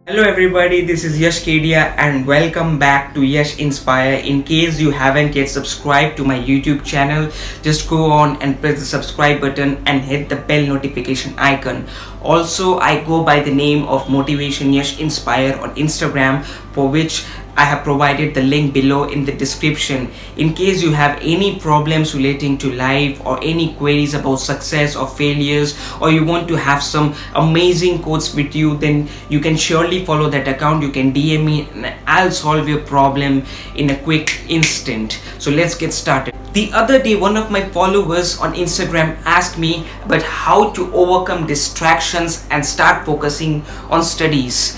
Hello everybody, this is Yash Kedia and welcome back to Yash Inspire. In case you haven't yet subscribed to my YouTube channel, just go on and press the subscribe button and hit the bell notification icon. Also, I go by the name of Motivation Yash Inspire on Instagram, for which I have provided the link below in the description. In case you have any problems relating to life or any queries about success or failures, or you want to have some amazing quotes with you, then you can surely follow that account. You can DM me and I'll solve your problem in a quick instant. So let's get started. The other day, one of my followers on Instagram asked me about how to overcome distractions and start focusing on studies.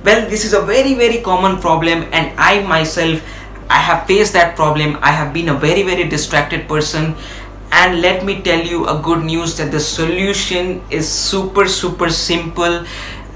Well, this is a very common problem, and I myself have faced that problem. I have been a very distracted person, and let me tell you a good news that the solution is super simple,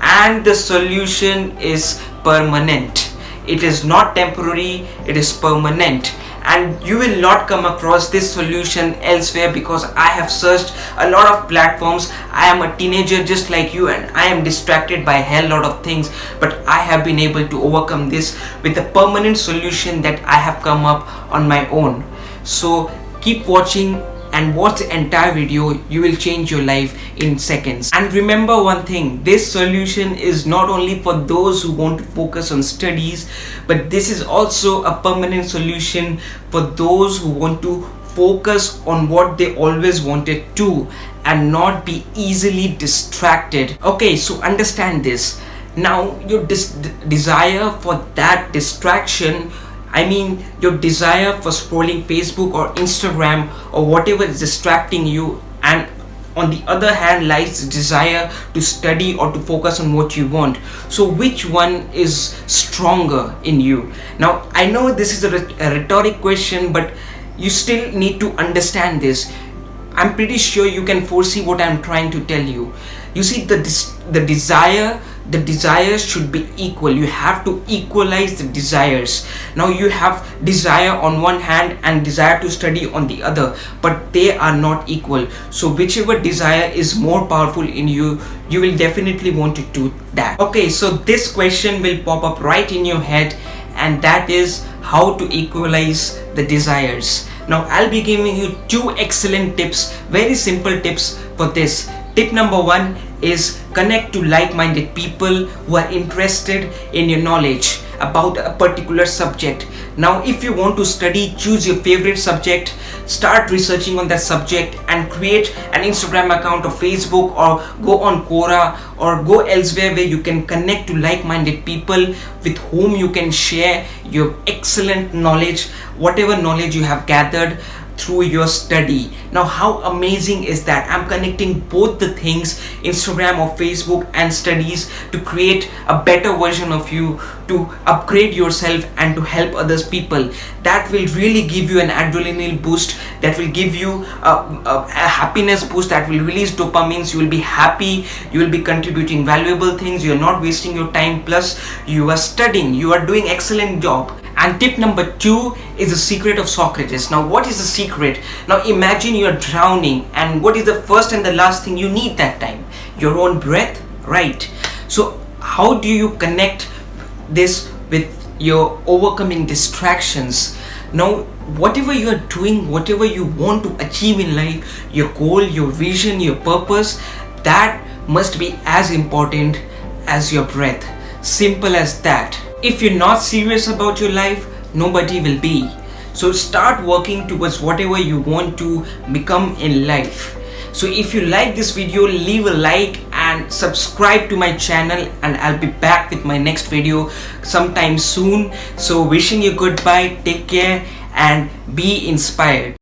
and the solution is permanent. It is not temporary, it is permanent. And you will not come across this solution elsewhere, because I have searched a lot of platforms. I am a teenager just like you, and I am distracted by a hell lot of things, but I have been able to overcome this with a permanent solution that I have come up on my own. So keep watching and watch the entire video. You will change your life in seconds. And remember one thing, this solution is not only for those who want to focus on studies, but this is also a permanent solution for those who want to focus on what they always wanted to and not be easily distracted. Okay, so understand this. Now your desire for that distraction, I mean your desire for scrolling Facebook or Instagram or whatever is distracting you, and on the other hand lies the desire to study or to focus on what you want. So which one is stronger in you? Now I know this is a rhetoric question, but you still need to understand this. I'm pretty sure you can foresee what I'm trying to tell you. You see, the desires should be equal. You have to equalize the desires. Now you have desire on one hand and desire to study on the other, but they are not equal. So whichever desire is more powerful in you, you will definitely want to do that. Okay, so this question will pop up right in your head, and that is how to equalize the desires. Now I'll be giving you two excellent tips, very simple tips for this. Tip number one is connect to like-minded people who are interested in your knowledge about a particular subject. Now if you want to study, choose your favorite subject, start researching on that subject, and create an Instagram account or Facebook, or go on Quora, or go elsewhere where you can connect to like-minded people with whom you can share your excellent knowledge, whatever knowledge you have gathered through your study. Now how amazing is that? I'm connecting both the things, Instagram or Facebook and studies, to create a better version of you, to upgrade yourself and to help others people. That will really give you an adrenaline boost, that will give you a happiness boost, that will release dopamines. You will be happy, you will be contributing valuable things, you are not wasting your time, plus you are studying, you are doing excellent job. And tip number two is the secret of Socrates. Now what is the secret? Now imagine you are drowning, and what is the first and the last thing you need that time? Your own breath, right? So how do you connect this with your overcoming distractions? Now whatever you are doing, whatever you want to achieve in life, your goal, your vision, your purpose, that must be as important as your breath. Simple as that. If you're not serious about your life, nobody will be. So start working towards whatever you want to become in life. So if you like this video, leave a like and subscribe to my channel, and I'll be back with my next video sometime soon. So wishing you goodbye, take care and be inspired.